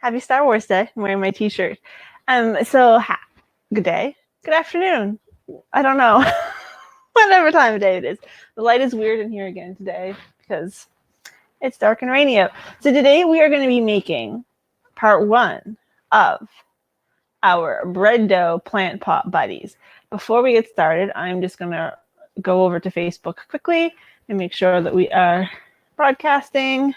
Happy Star Wars Day. I'm wearing my t-shirt. Good day. Good afternoon. I don't know. Whatever time of day it is. The light is weird in here again today because it's dark and rainy out. So today we are going to be making part 1 of our bread dough plant pot buddies. Before we get started, I'm just going to go over to Facebook quickly and make sure that we are broadcasting.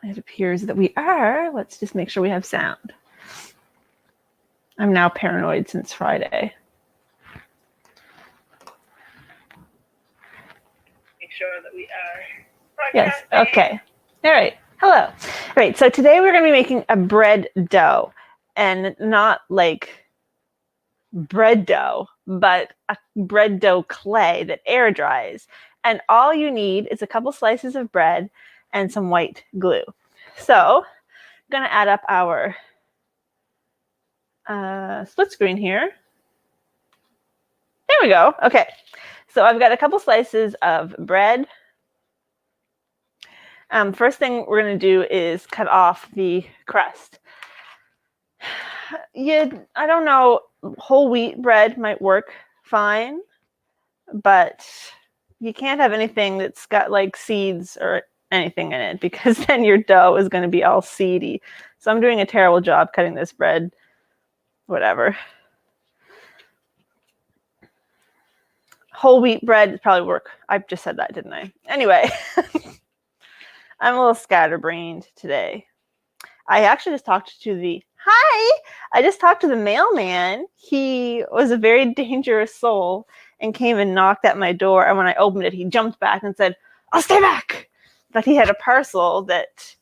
It appears that we are. Let's just make sure we have sound. I'm now paranoid since Friday. Make sure that we are. Yes, okay. All right. Hello. All right, so today we're going to be making a bread dough, and not like bread dough, but a bread dough clay that air dries. And all you need is a couple slices of bread and some white glue. So I'm going to add up our split screen here. There we go. Okay, so I've got a couple slices of bread. First thing we're going to do is cut off the crust. I don't know, whole wheat bread might work fine, but you can't have anything that's got like seeds or anything in it, because then your dough is going to be all seedy. So I'm doing a terrible job cutting this bread. Whatever. Whole wheat bread would probably work. I just said that, didn't I? Anyway, I'm a little scatterbrained today. I actually just talked to the mailman. He was a very dangerous soul and came and knocked at my door. And when I opened it, he jumped back and said, "I'll stay back." But he had a parcel that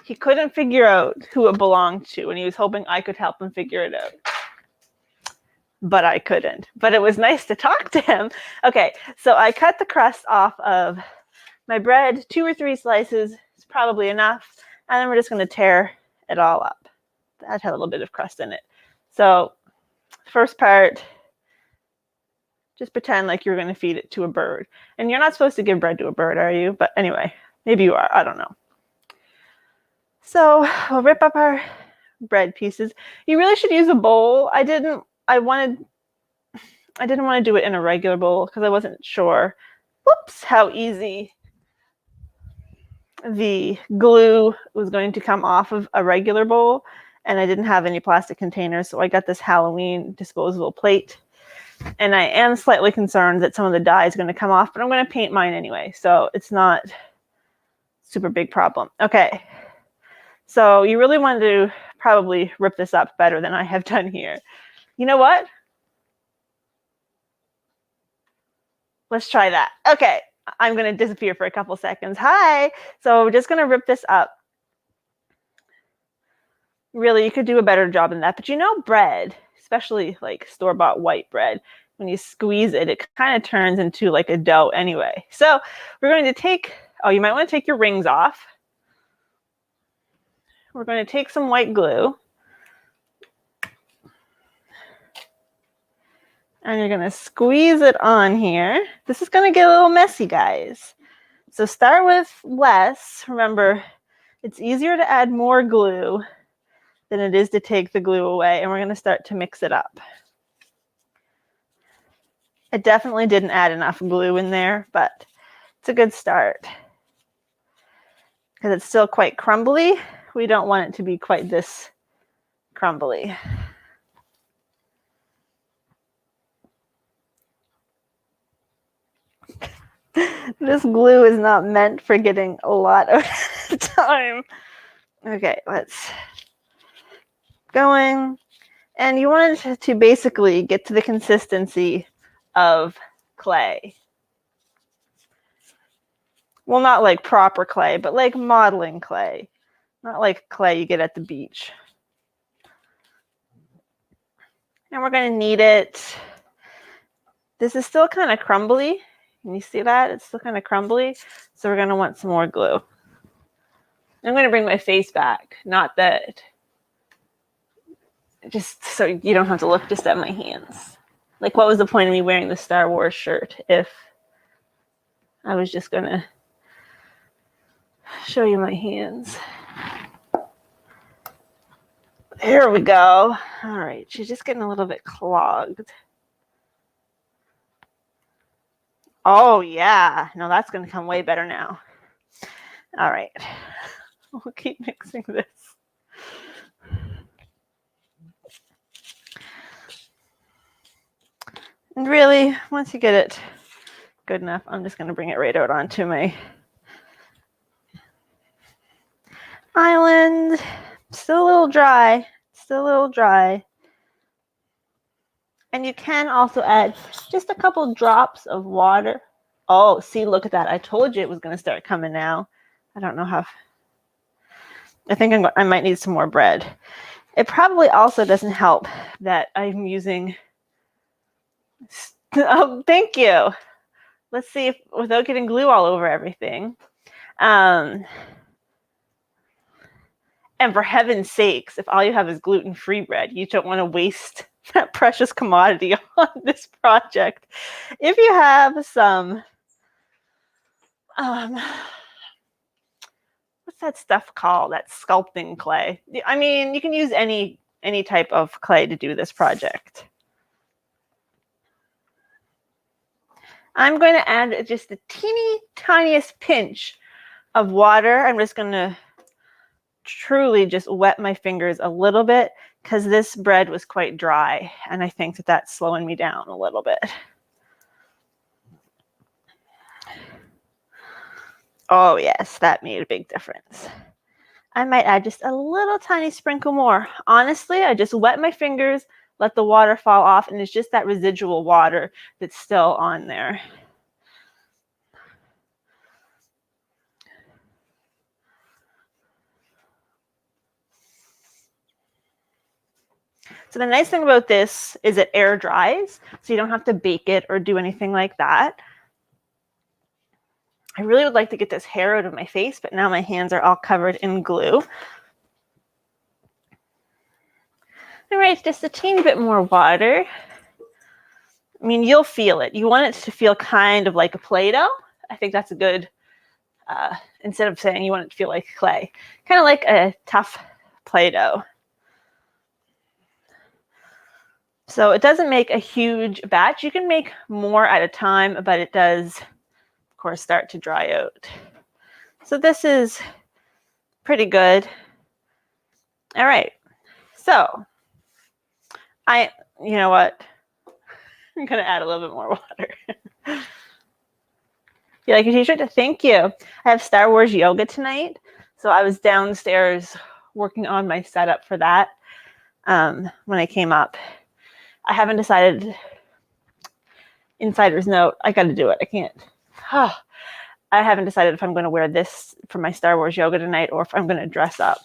he couldn't figure out who it belonged to. And he was hoping I could help him figure it out. But I couldn't. But it was nice to talk to him. Okay, so I cut the crust off of my bread. 2 or 3 slices is probably enough. And then we're just going to tear it all up. That had a little bit of crust in it. So first part, just pretend like you're going to feed it to a bird. And you're not supposed to give bread to a bird, are you? But anyway, maybe you are. I don't know. So we'll rip up our bread pieces. You really should use a bowl. I didn't want to do it in a regular bowl because I wasn't sure, how easy the glue was going to come off of a regular bowl, and I didn't have any plastic containers, so I got this Halloween disposable plate, and I am slightly concerned that some of the dye is going to come off, but I'm going to paint mine anyway, so it's not a super big problem. Okay, so you really want to probably rip this up better than I have done here. You know what? Let's try that. Okay. I'm going to disappear for a couple seconds. Hi. So we're just going to rip this up. Really, you could do a better job than that. But you know, bread, especially like store-bought white bread, when you squeeze it, it kind of turns into like a dough anyway. So we're going to take, you might want to take your rings off. We're going to take some white glue. And you're going to squeeze it on here. This is going to get a little messy, guys. So start with less. Remember, it's easier to add more glue than it is to take the glue away. And we're going to start to mix it up. I definitely didn't add enough glue in there, but it's a good start. Because it's still quite crumbly. We don't want it to be quite this crumbly. This glue is not meant for getting a lot of time. Okay, let's going. And you want it to basically get to the consistency of clay. Well, not like proper clay, but like modeling clay. Not like clay you get at the beach. And we're going to knead it. This is still kind of crumbly. Can you see that? It's still kind of crumbly. So we're going to want some more glue. I'm going to bring my face back. Not that. Just so you don't have to look just at my hands. Like, what was the point of me wearing the Star Wars shirt if I was just going to show you my hands. Here we go. All right, she's just getting a little bit clogged. Oh, yeah. No, that's going to come way better now. All right. We'll keep mixing this. And really, once you get it good enough, I'm just going to bring it right out onto my island. Still a little dry. Still a little dry. And you can also add just a couple drops of water. Oh, see, look at that. I told you it was going to start coming now. I don't know how. I think I might need some more bread. It probably also doesn't help that I'm using. Oh, thank you. Let's see if without getting glue all over everything. And for heaven's sakes, if all you have is gluten-free bread, you don't want to waste that precious commodity on this project. If you have some, what's that stuff called? That sculpting clay. I mean, you can use any type of clay to do this project. I'm going to add just the teeny tiniest pinch of water. I'm just going to truly just wet my fingers a little bit because this bread was quite dry, and I think that that's slowing me down a little bit. Oh yes, that made a big difference. I might add just a little tiny sprinkle more. Honestly, I just wet my fingers, let the water fall off, and it's just that residual water that's still on there. So the nice thing about this is it air dries, so you don't have to bake it or do anything like that. I really would like to get this hair out of my face, but now my hands are all covered in glue. All right, just a teeny bit more water. I mean, you'll feel it. You want it to feel kind of like a Play-Doh. I think that's a good, instead of saying you want it to feel like clay, kind of like a tough Play-Doh. So it doesn't make a huge batch. You can make more at a time, but it does, of course, start to dry out. So this is pretty good. All right. So you know what? I'm going to add a little bit more water. You like your t-shirt? Thank you. I have Star Wars yoga tonight. So I was downstairs working on my setup for that when I came up. I haven't decided. Insider's note, I got to do it. I can't. I haven't decided if I'm going to wear this for my Star Wars yoga tonight or if I'm going to dress up.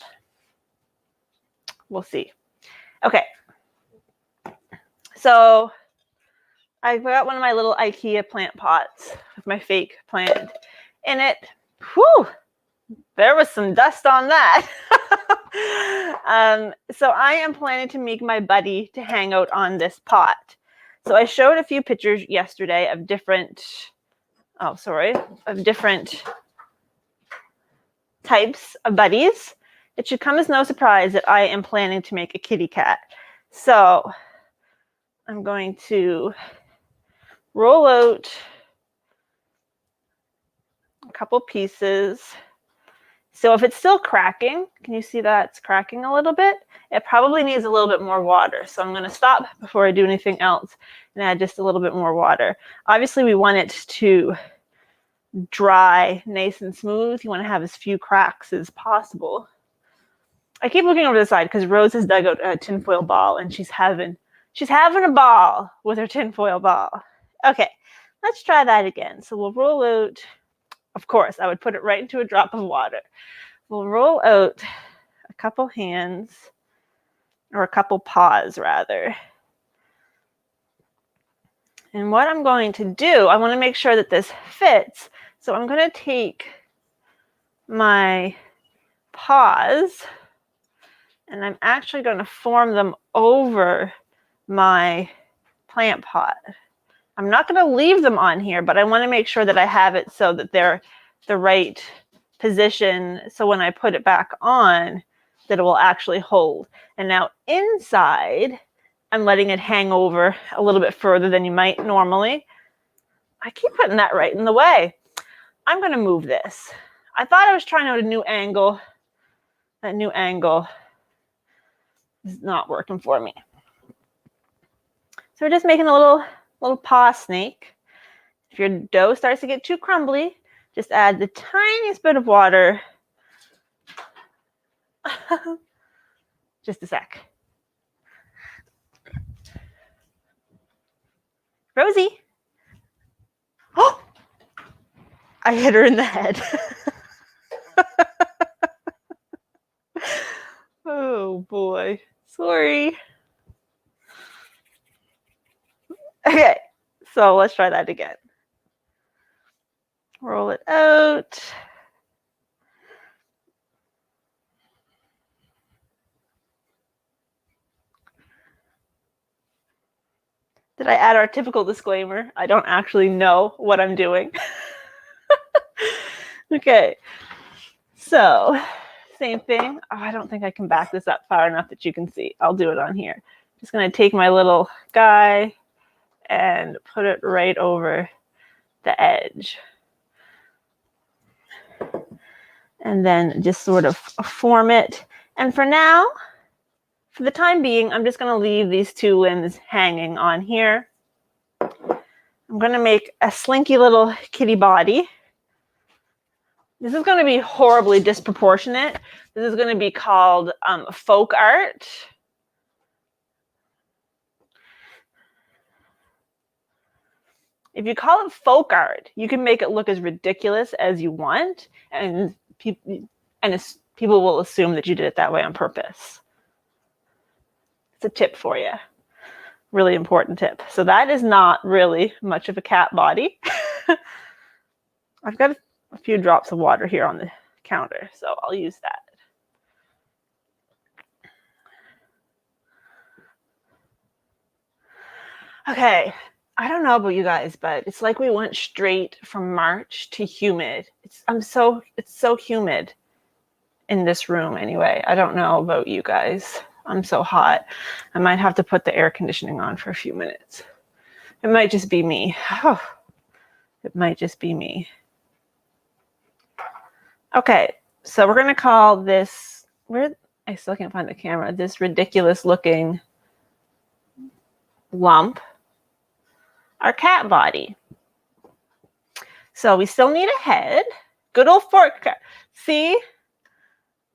We'll see. Okay. So I got one of my little IKEA plant pots with my fake plant in it. Whew, there was some dust on that. So I am planning to make my buddy to hang out on this pot. So I showed a few pictures yesterday of different types of buddies. It should come as no surprise that I am planning to make a kitty cat. So I'm going to roll out a couple pieces. So if it's still cracking, can you see that it's cracking a little bit? It probably needs a little bit more water. So I'm going to stop before I do anything else and add just a little bit more water. Obviously, we want it to dry nice and smooth. You want to have as few cracks as possible. I keep looking over the side because Rose has dug out a tinfoil ball and she's having a ball with her tinfoil ball. Okay, let's try that again. So we'll roll out, of course, I would put it right into a drop of water. We'll roll out a couple hands, or a couple paws rather. And what I'm going to do, I want to make sure that this fits. So I'm going to take my paws and I'm actually going to form them over my plant pot. I'm not going to leave them on here, but I want to make sure that I have it so that they're the right position. So when I put it back on, that it will actually hold. And now inside, I'm letting it hang over a little bit further than you might normally. I keep putting that right in the way. I'm going to move this. I thought I was trying out a new angle. That new angle is not working for me. So we're just making a little paw snake. If your dough starts to get too crumbly, just add the tiniest bit of water. Just a sec. Rosie. Oh, I hit her in the head. Oh boy, sorry. Okay, so let's try that again. Roll it out. Did I add our typical disclaimer? I don't actually know what I'm doing. Okay, so same thing. Oh, I don't think I can back this up far enough that you can see. I'll do it on here. Just going to take my little guy and put it right over the edge. And then just sort of form it. And for now, for the time being, I'm just going to leave these two limbs hanging on here. I'm going to make a slinky little kitty body. This is going to be horribly disproportionate. This is going to be called folk art. If you call it folk art, you can make it look as ridiculous as you want, and people will assume that you did it that way on purpose. It's a tip for you. Really important tip. So that is not really much of a cat body. I've got a few drops of water here on the counter, so I'll use that. Okay, I don't know about you guys, but it's like we went straight from March to humid. It's so humid in this room anyway. I don't know about you guys. I'm so hot. I might have to put the air conditioning on for a few minutes. It might just be me. Oh, it might just be me. Okay, so we're going to call this, I still can't find the camera, this ridiculous looking lump our cat body. So we still need a head. Good old folk art. See?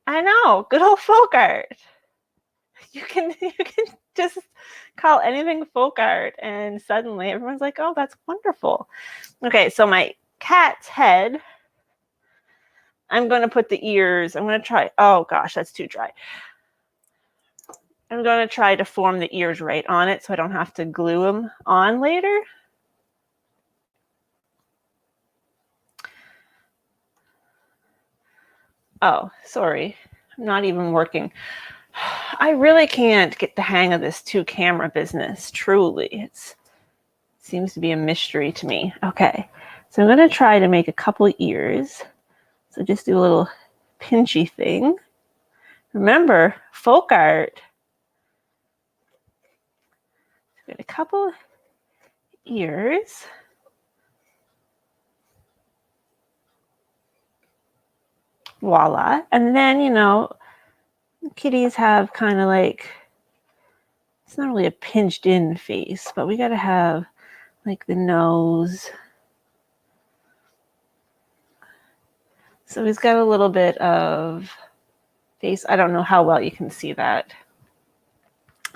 I know, good old folk art. You can just call anything folk art and suddenly everyone's like, oh, that's wonderful. Okay, so my cat's head, I'm going to put the ears. I'm going to try. Oh, gosh, that's too dry. I'm going to try to form the ears right on it so I don't have to glue them on later. Oh, sorry. I'm not even working. I really can't get the hang of this two-camera business, truly. It seems to be a mystery to me. Okay, so I'm going to try to make a couple ears. So just do a little pinchy thing. Remember, folk art. Get a couple ears. Voila. And then, you know, kitties have kind of like, it's not really a pinched in face, but we got to have like the nose. So he's got a little bit of face. I don't know how well you can see that.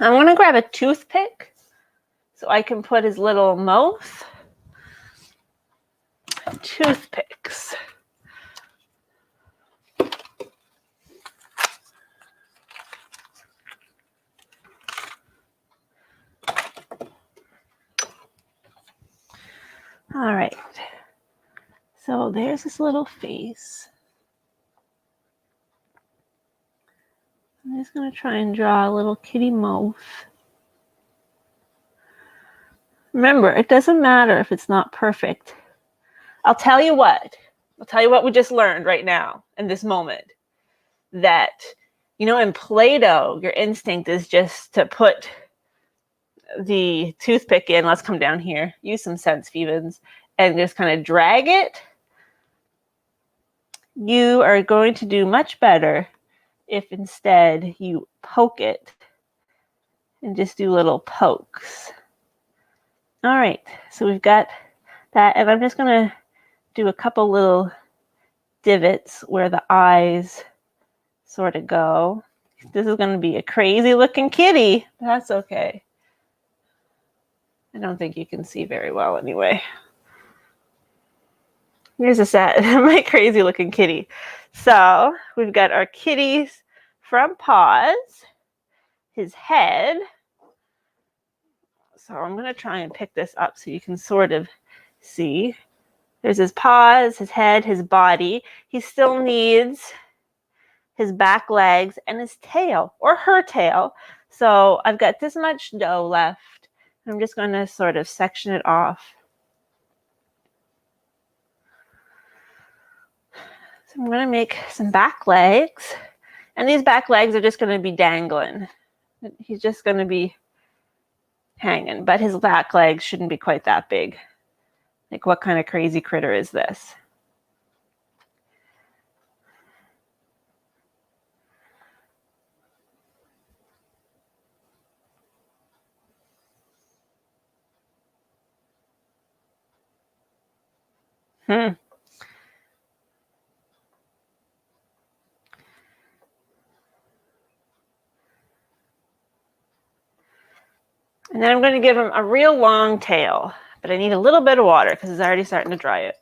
I want to grab a toothpick so I can put his little mouth. Toothpicks. All right. So there's this little face. I'm just going to try and draw a little kitty mouth. Remember, it doesn't matter if it's not perfect. I'll tell you what we just learned right now in this moment. That, in Play-Doh, your instinct is just to put the toothpick in. Let's come down here. Use some sense, Phoebans, and just kind of drag it. You are going to do much better if instead you poke it and just do little pokes. All right, so we've got that, and I'm just going to do a couple little divots where the eyes sort of go. This is going to be a crazy looking kitty. That's okay. I don't think you can see very well anyway. Here's a set, my crazy looking kitty. So we've got our kitty's front paws, his head. So I'm going to try and pick this up so you can sort of see. There's his paws, his head, his body. He still needs his back legs and his tail, or her tail. So I've got this much dough left. I'm just going to sort of section it off. So I'm going to make some back legs. And these back legs are just going to be dangling. He's just going to be hanging. But his back legs shouldn't be quite that big. Like, what kind of crazy critter is this? And then I'm going to give him a real long tail, but I need a little bit of water because it's already starting to dry out.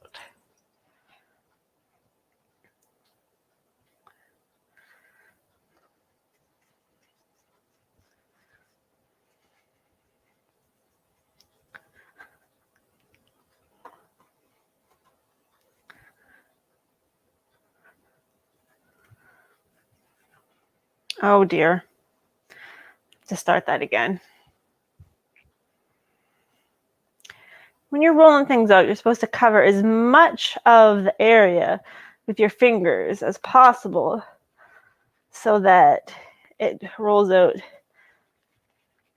Oh dear. To start that again. When you're rolling things out, you're supposed to cover as much of the area with your fingers as possible so that it rolls out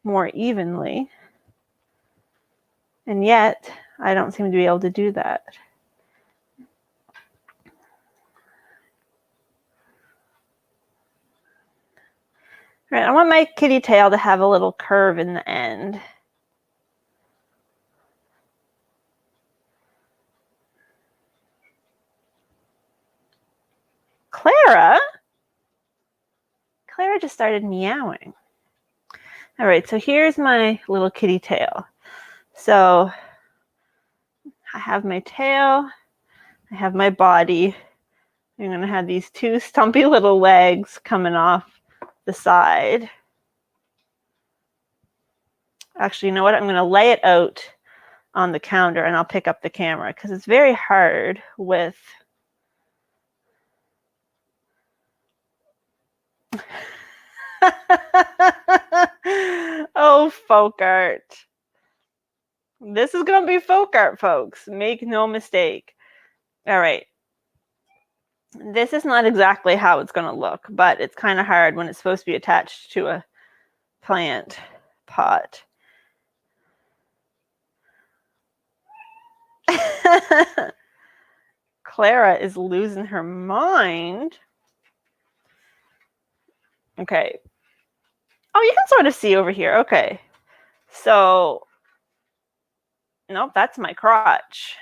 more evenly. And yet, I don't seem to be able to do that. All right, I want my kitty tail to have a little curve in the end. Clara just started meowing. All right, so here's my little kitty tail. So I have my tail, I have my body. I'm going to have these two stumpy little legs coming off the side. Actually, you know what? I'm going to lay it out on the counter and I'll pick up the camera because it's very hard with oh, folk art. This is going to be folk art, folks. Make no mistake. All right. This is not exactly how it's going to look, but it's kind of hard when it's supposed to be attached to a plant pot. Clara is losing her mind. Okay. Oh, you can sort of see over here. Okay. So, nope, that's my crotch.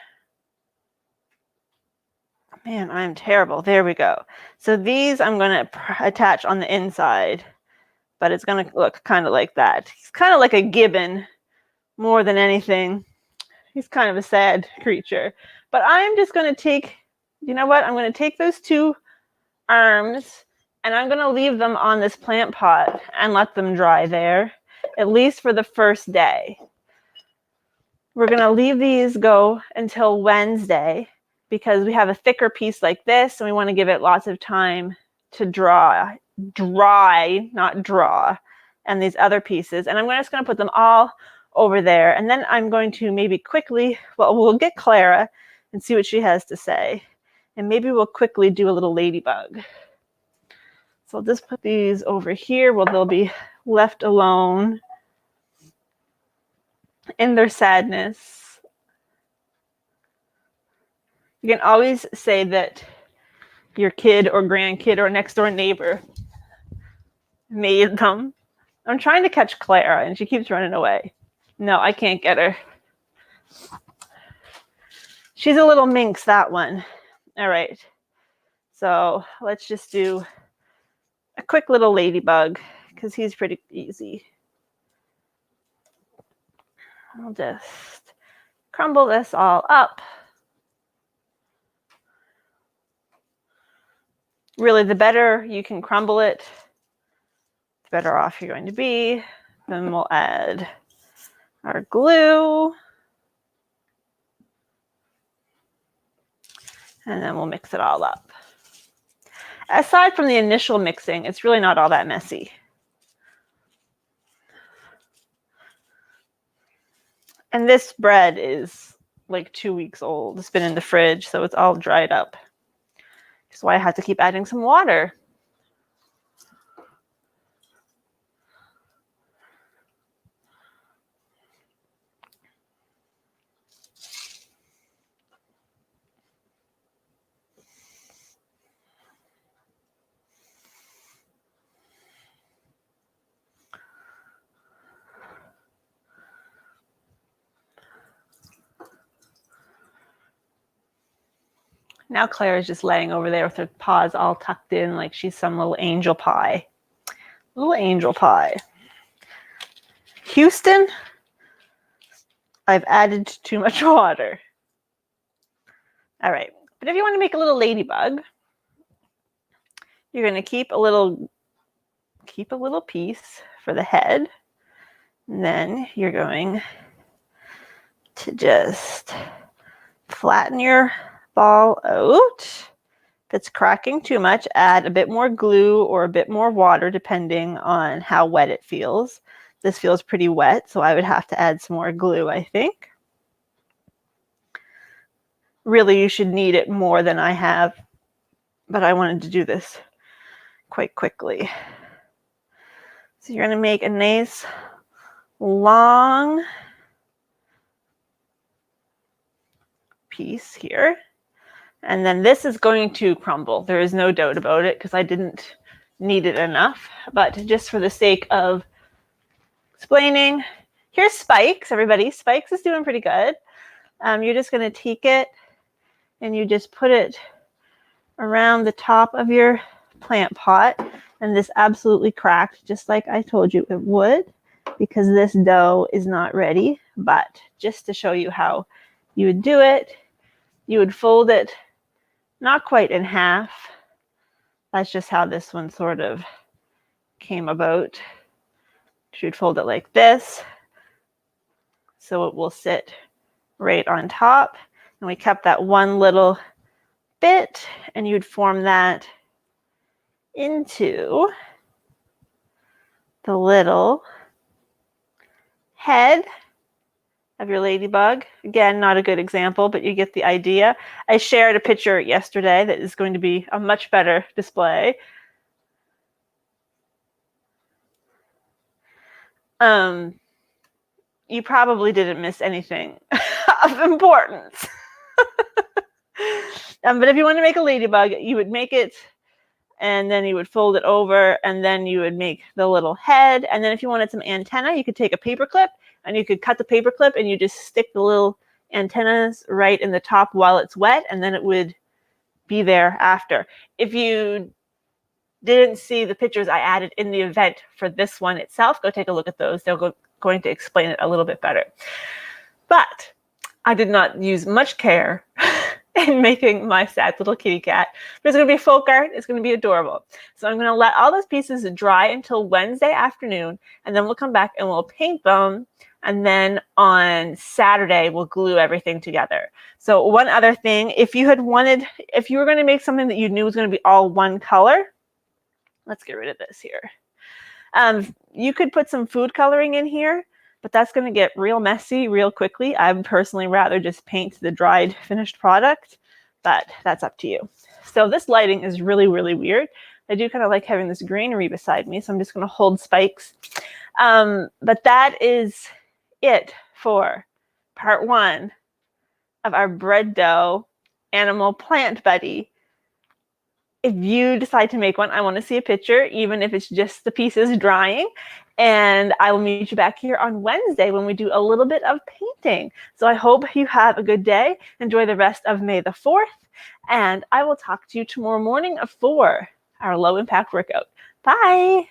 Man, I'm terrible. There we go. So these I'm going to attach on the inside, but it's going to look kind of like that. He's kind of like a gibbon more than anything. He's kind of a sad creature. But I'm just going to take, you know what? I'm going to take those two arms and I'm going to leave them on this plant pot and let them dry there, at least for the first day. We're going to leave these go until Wednesday because we have a thicker piece like this and we want to give it lots of time to dry, not draw, and these other pieces. And I'm just going to put them all over there. And then I'm going to maybe quickly, well, we'll get Clara and see what she has to say. And maybe we'll quickly do a little Ladybug. So I'll just put these over here where they'll be left alone in their sadness. You can always say that your kid or grandkid or next door neighbor made them. I'm trying to catch Clara and she keeps running away. No, I can't get her. She's a little minx, that one. All right. So let's just do a quick little Ladybug because he's pretty easy. I'll just crumble this all up. Really, the better you can crumble it, the better off you're going to be. Then we'll add our glue. And then we'll mix it all up. Aside from the initial mixing, it's really not all that messy. And this bread is like 2 weeks old. It's been in the fridge, so it's all dried up. That's why I had to keep adding some water. Now Claire is just laying over there with her paws all tucked in like she's some little angel pie. Little angel pie. Houston, I've added too much water. All right, but if you want to make a little Ladybug, you're going to keep a little piece for the head. And then you're going to just flatten your ball out. If it's cracking too much, add a bit more glue or a bit more water depending on how wet it feels. This feels pretty wet, so I would have to add some more glue, I think. Really, you should knead it more than I have, but I wanted to do this quite quickly. So you're going to make a nice long piece here. And then this is going to crumble. There is no doubt about it because I didn't knead it enough. But just for the sake of explaining, here's Spikes, everybody. Spikes is doing pretty good. You're just going to take it and you just put it around the top of your plant pot. And this absolutely cracked just like I told you it would because this dough is not ready. But just to show you how you would do it, you would fold it not quite in half. That's just how this one sort of came about. You would fold it like this, so it will sit right on top. And we kept that one little bit, and you'd form that into the little head of your Ladybug. Again, not a good example, but you get the idea. I shared a picture yesterday that is going to be a much better display. You probably didn't miss anything of importance. But if you want to make a Ladybug, you would make it and then you would fold it over and then you would make the little head. And then if you wanted some antenna, you could take a paper clip and you could cut the paper clip and you just stick the little antennas right in the top while it's wet, and then it would be there after. If you didn't see the pictures I added in the event for this one itself, go take a look at those. They're going to explain it a little bit better. But I did not use much care in making my sad little kitty cat. But it's going to be folk art. It's going to be adorable. So I'm going to let all those pieces dry until Wednesday afternoon, and then we'll come back and we'll paint them. And then on Saturday, we'll glue everything together. So one other thing, if you were going to make something that you knew was going to be all one color, let's get rid of this here. You could put some food coloring in here. but that's going to get real messy real quickly. I would personally rather just paint the dried finished product, but that's up to you. So this lighting is really, really weird. I do kind of like having this greenery beside me, so I'm just going to hold spikes. But that is it for part 1 of our bread dough animal plant buddy. If you decide to make one, I want to see a picture, even if it's just the pieces drying. And I will meet you back here on Wednesday when we do a little bit of painting. So I hope you have a good day. Enjoy the rest of May the 4th. And I will talk to you tomorrow morning for our low impact workout. Bye.